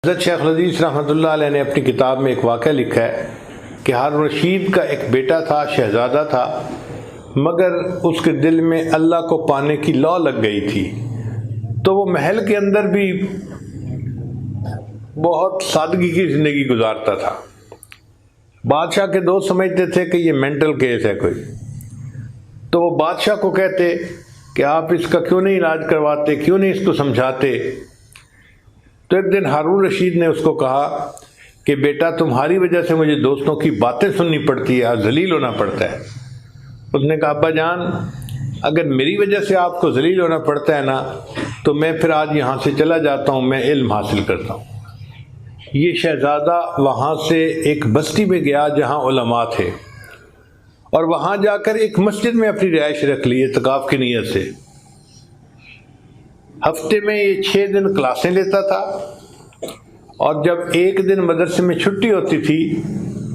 حضرت شیخ الحدیث رحمۃ اللہ علیہ نے اپنی کتاب میں ایک واقعہ لکھا ہے کہ ہارون رشید کا ایک بیٹا تھا، شہزادہ تھا، مگر اس کے دل میں اللہ کو پانے کی لو لگ گئی تھی، تو وہ محل کے اندر بھی بہت سادگی کی زندگی گزارتا تھا۔ بادشاہ کے دوست سمجھتے تھے کہ یہ مینٹل کیس ہے کوئی، تو وہ بادشاہ کو کہتے کہ آپ اس کا کیوں نہیں علاج کرواتے، کیوں نہیں اس کو سمجھاتے۔ تو ایک دن ہارون رشید نے اس کو کہا کہ بیٹا تمہاری وجہ سے مجھے دوستوں کی باتیں سننی پڑتی ہے اور ذلیل ہونا پڑتا ہے۔ اس نے کہا ابا جان اگر میری وجہ سے آپ کو ذلیل ہونا پڑتا ہے نا تو میں پھر آج یہاں سے چلا جاتا ہوں، میں علم حاصل کرتا ہوں۔ یہ شہزادہ وہاں سے ایک بستی میں گیا جہاں علماء تھے، اور وہاں جا کر ایک مسجد میں اپنی رہائش رکھ لی اعتکاف کی نیت سے۔ ہفتے میں یہ 6 دن کلاسیں لیتا تھا، اور جب ایک دن مدرسے میں چھٹی ہوتی تھی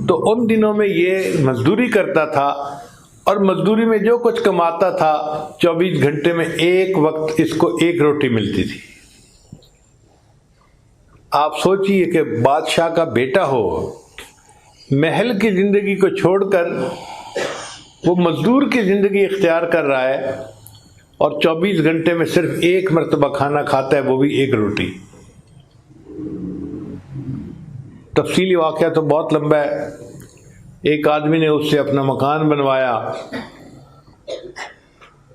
تو ان دنوں میں یہ مزدوری کرتا تھا، اور مزدوری میں جو کچھ کماتا تھا 24 گھنٹے میں ایک وقت اس کو 1 روٹی ملتی تھی۔ آپ سوچئے کہ بادشاہ کا بیٹا ہو، محل کی زندگی کو چھوڑ کر وہ مزدور کی زندگی اختیار کر رہا ہے، اور 24 گھنٹے میں صرف 1 مرتبہ کھانا کھاتا ہے، وہ بھی 1 روٹی۔ تفصیلی واقعہ تو بہت لمبا ہے۔ ایک آدمی نے اس سے اپنا مکان بنوایا،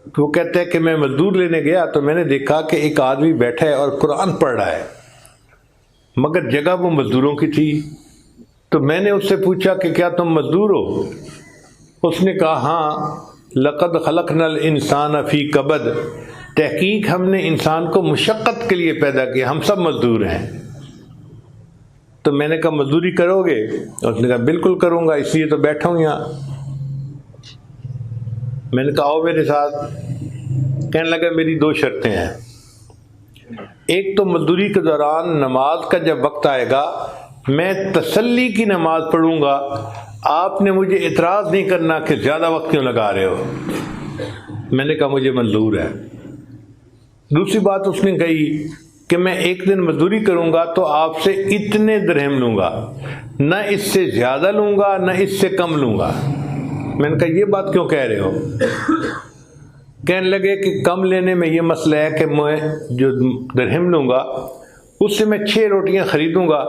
تو وہ کہتا ہے کہ میں مزدور لینے گیا تو میں نے دیکھا کہ ایک آدمی بیٹھا ہے اور قرآن پڑھ رہا ہے، مگر جگہ وہ مزدوروں کی تھی۔ تو میں نے اس سے پوچھا کہ کیا تم مزدور ہو؟ اس نے کہا ہاں، لقد خلقنا الانسان فی کبد، تحقیق ہم نے انسان کو مشقت کے لیے پیدا کیا، ہم سب مزدور ہیں۔ تو میں نے کہا مزدوری کرو گے؟ اس نے کہا بالکل کروں گا، اس لیے تو بیٹھا ہوں یہاں۔ میں نے کہا آؤ میرے ساتھ۔ کہنے لگا میری 2 شرطیں ہیں، ایک تو مزدوری کے دوران نماز کا جب وقت آئے گا میں تسلی کی نماز پڑھوں گا، آپ نے مجھے اعتراض نہیں کرنا کہ زیادہ وقت کیوں لگا رہے ہو۔ میں نے کہا مجھے منظور ہے۔ دوسری بات اس نے کہی کہ میں ایک دن مزدوری کروں گا تو آپ سے اتنے درہم لوں گا، نہ اس سے زیادہ لوں گا نہ اس سے کم لوں گا۔ میں نے کہا یہ بات کیوں کہہ رہے ہو؟ کہنے لگے کہ کم لینے میں یہ مسئلہ ہے کہ میں جو درہم لوں گا اس سے میں 6 روٹیاں خریدوں گا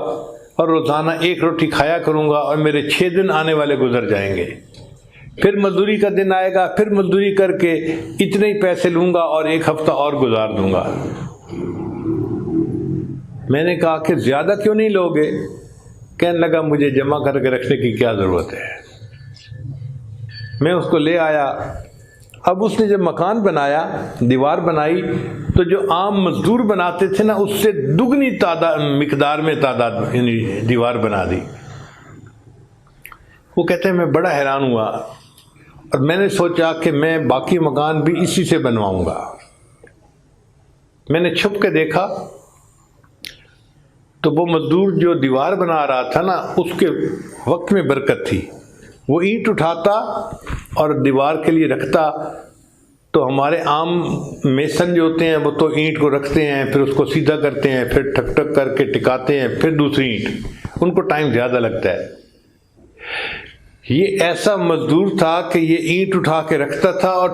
اور روزانہ 1 روٹی کھایا کروں گا، اور میرے 6 دن آنے والے گزر جائیں گے۔ پھر مزدوری کا دن آئے گا، پھر مزدوری کر کے اتنے ہی پیسے لوں گا اور 1 ہفتہ اور گزار دوں گا۔ میں نے کہا کہ زیادہ کیوں نہیں لوگے؟ کہنے لگا مجھے جمع کر کے رکھنے کی کیا ضرورت ہے۔ میں اس کو لے آیا۔ اب اس نے جب مکان بنایا، دیوار بنائی، تو جو عام مزدور بناتے تھے نا اس سے دگنی مقدار میں تعداد یعنی دیوار بنا دی۔ وہ کہتے ہیں میں بڑا حیران ہوا، اور میں نے سوچا کہ میں باقی مکان بھی اسی سے بنواؤں گا۔ میں نے چھپ کے دیکھا تو وہ مزدور جو دیوار بنا رہا تھا نا اس کے وقت میں برکت تھی۔ وہ اینٹ اٹھاتا اور دیوار کے لیے رکھتا، تو ہمارے عام میسن جو ہوتے ہیں وہ تو اینٹ کو رکھتے ہیں، پھر اس کو سیدھا کرتے ہیں، پھر ٹھک ٹھک کر کے ٹکاتے ہیں، پھر دوسری اینٹ، ان کو ٹائم زیادہ لگتا ہے۔ یہ ایسا مزدور تھا کہ یہ اینٹ اٹھا کے رکھتا تھا اور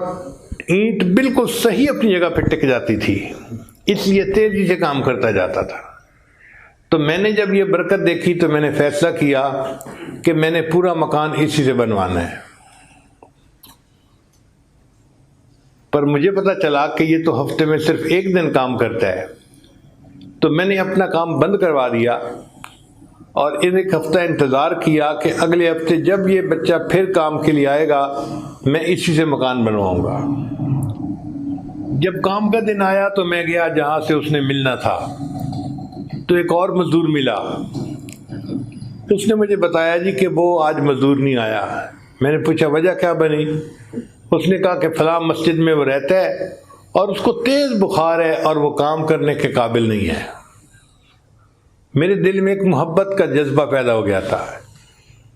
اینٹ بالکل صحیح اپنی جگہ پہ ٹک جاتی تھی، اس لیے تیزی سے کام کرتا جاتا تھا۔ تو میں نے جب یہ برکت دیکھی تو میں نے فیصلہ کیا کہ میں نے پورا مکان اسی سے بنوانا ہے۔ پر مجھے پتا چلا کہ یہ تو ہفتے میں صرف 1 دن کام کرتا ہے، تو میں نے اپنا کام بند کروا دیا اور 1 ہفتہ انتظار کیا کہ اگلے ہفتے جب یہ بچہ پھر کام کے لیے آئے گا میں اسی سے مکان بنواؤں گا۔ جب کام کا دن آیا تو میں گیا جہاں سے اس نے ملنا تھا، تو ایک اور مزدور ملا۔ اس نے مجھے بتایا جی کہ وہ آج مزدور نہیں آیا۔ میں نے پوچھا وجہ کیا بنی؟ اس نے کہا کہ فلاں مسجد میں وہ رہتا ہے اور اس کو تیز بخار ہے اور وہ کام کرنے کے قابل نہیں ہے۔ میرے دل میں ایک محبت کا جذبہ پیدا ہو گیا تھا۔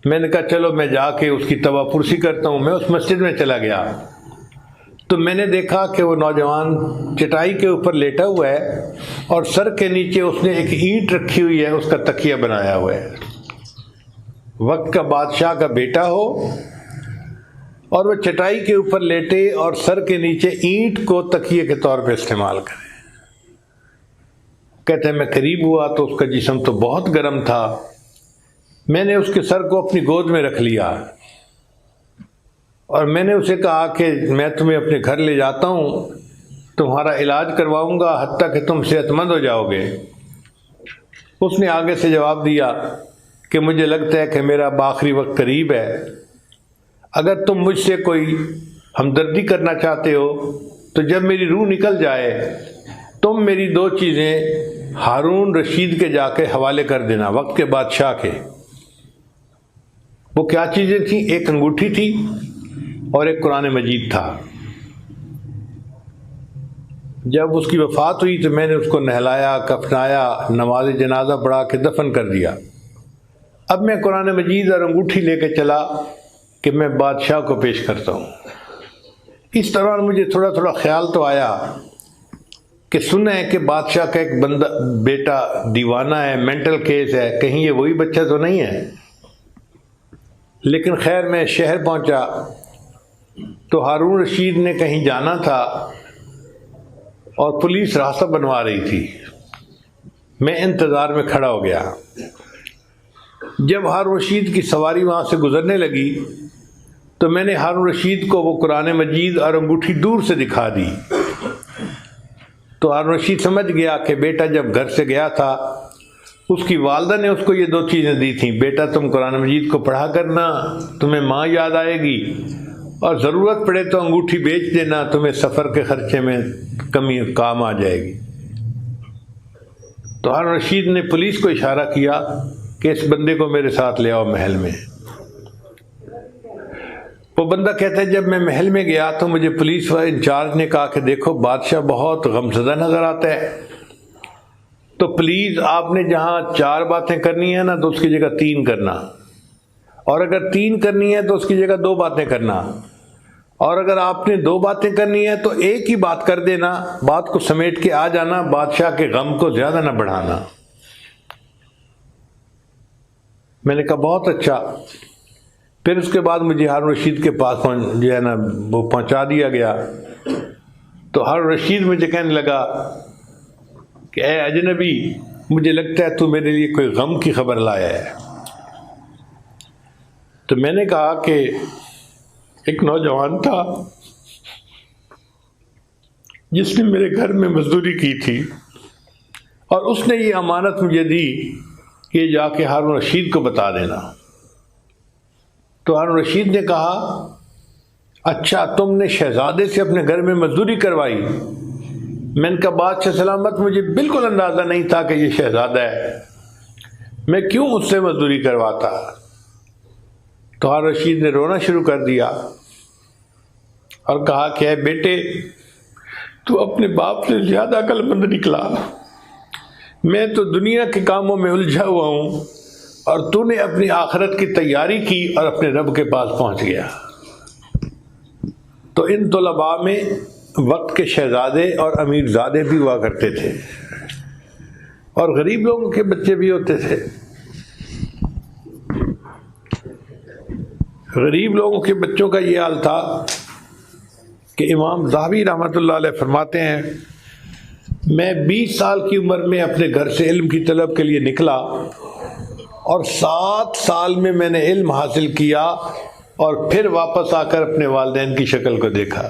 میں نے کہا چلو میں جا کے اس کی توا پرسی کرتا ہوں۔ میں اس مسجد میں چلا گیا تو میں نے دیکھا کہ وہ نوجوان چٹائی کے اوپر لیٹا ہوا ہے اور سر کے نیچے اس نے ایک اینٹ رکھی ہوئی ہے، اس کا تکیہ بنایا ہوا ہے۔ وقت کا بادشاہ کا بیٹا ہو اور وہ چٹائی کے اوپر لیٹے اور سر کے نیچے اینٹ کو تکیے کے طور پہ استعمال کرے۔ کہتے ہیں میں قریب ہوا تو اس کا جسم تو بہت گرم تھا، میں نے اس کے سر کو اپنی گود میں رکھ لیا اور میں نے اسے کہا کہ میں تمہیں اپنے گھر لے جاتا ہوں، تمہارا علاج کرواؤں گا حتیٰ کہ تم صحت مند ہو جاؤ گے۔ اس نے آگے سے جواب دیا کہ مجھے لگتا ہے کہ میرا آخری وقت قریب ہے، اگر تم مجھ سے کوئی ہمدردی کرنا چاہتے ہو تو جب میری روح نکل جائے تم میری 2 چیزیں ہارون رشید کے جا کے حوالے کر دینا، وقت کے بادشاہ کے۔ وہ کیا چیزیں تھیں؟ ایک انگوٹھی تھی اور ایک قرآن مجید تھا۔ جب اس کی وفات ہوئی تو میں نے اس کو نہلایا، کفنایا، نماز جنازہ پڑھا کے دفن کر دیا۔ اب میں قرآن مجید اور انگوٹھی لے کے چلا کہ میں بادشاہ کو پیش کرتا ہوں۔ اس طرح مجھے تھوڑا تھوڑا خیال تو آیا کہ سنا ہے کہ بادشاہ کا ایک بیٹا دیوانہ ہے، مینٹل کیس ہے، کہیں یہ وہی بچہ تو نہیں ہے۔ لیکن خیر میں شہر پہنچا تو ہارون رشید نے کہیں جانا تھا اور پولیس راستہ بنوا رہی تھی۔ میں انتظار میں کھڑا ہو گیا۔ جب ہارون رشید کی سواری وہاں سے گزرنے لگی تو میں نے ہارون رشید کو وہ قرآن مجید اور انگوٹھی دور سے دکھا دی۔ تو ہارون رشید سمجھ گیا کہ بیٹا جب گھر سے گیا تھا اس کی والدہ نے اس کو یہ 2 چیزیں دی تھیں، بیٹا تم قرآن مجید کو پڑھا کرنا، تمہیں ماں یاد آئے گی، اور ضرورت پڑے تو انگوٹھی بیچ دینا، تمہیں سفر کے خرچے میں کمی کام آ جائے گی۔ تو ہارون رشید نے پولیس کو اشارہ کیا کہ اس بندے کو میرے ساتھ لے آؤ محل میں۔ وہ بندہ کہتا ہے جب میں محل میں گیا تو مجھے پولیس انچارج نے کہا کہ دیکھو بادشاہ بہت غمزدہ نظر آتا ہے، تو پلیز آپ نے جہاں 4 باتیں کرنی ہیں نا تو اس کی جگہ 3 کرنا، اور اگر 3 کرنی ہے تو اس کی جگہ 2 باتیں کرنا، اور اگر آپ نے 2 باتیں کرنی ہے تو ایک ہی بات کر دینا، بات کو سمیٹ کے آ جانا، بادشاہ کے غم کو زیادہ نہ بڑھانا۔ میں نے کہا بہت اچھا۔ پھر اس کے بعد مجھے ہارون رشید کے پاس جو ہے نا وہ پہنچا دیا گیا۔ تو ہارون رشید مجھے کہنے لگا کہ اے اجنبی، مجھے لگتا ہے تو میرے لیے کوئی غم کی خبر لایا ہے۔ تو میں نے کہا کہ ایک نوجوان تھا جس نے میرے گھر میں مزدوری کی تھی اور اس نے یہ امانت مجھے دی کہ جا کے ہارون رشید کو بتا دینا۔ تو ہارون رشید نے کہا اچھا تم نے شہزادے سے اپنے گھر میں مزدوری کروائی؟ میں نے کہا بادشاہ سلامت مجھے بالکل اندازہ نہیں تھا کہ یہ شہزادہ ہے، میں کیوں اس سے مزدوری کرواتا؟ تو ہارون رشید نے رونا شروع کر دیا اور کہا کہ اے بیٹے تو اپنے باپ سے زیادہ عقل مند نکلا، میں تو دنیا کے کاموں میں الجھا ہوا ہوں اور تو نے اپنی آخرت کی تیاری کی اور اپنے رب کے پاس پہنچ گیا۔ تو ان طلباء میں وقت کے شہزادے اور امیر زادے بھی ہوا کرتے تھے اور غریب لوگوں کے بچے بھی ہوتے تھے۔ غریب لوگوں کے بچوں کا یہ حال تھا کہ امام ذہبی رحمۃ اللہ علیہ فرماتے ہیں میں 20 سال کی عمر میں اپنے گھر سے علم کی طلب کے لیے نکلا اور 7 سال میں نے علم حاصل کیا اور پھر واپس آ کر اپنے والدین کی شکل کو دیکھا۔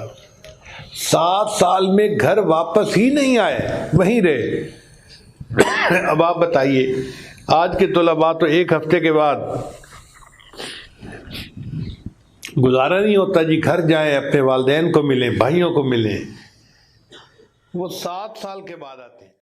7 سال میں گھر واپس ہی نہیں آئے، وہیں رہے۔ اب آپ بتائیے آج کے طلباء تو 1 ہفتے کے بعد گزارا نہیں ہوتا جی گھر جائیں، اپنے والدین کو ملیں، بھائیوں کو ملیں، وہ 7 سال کے بعد آتے ہیں۔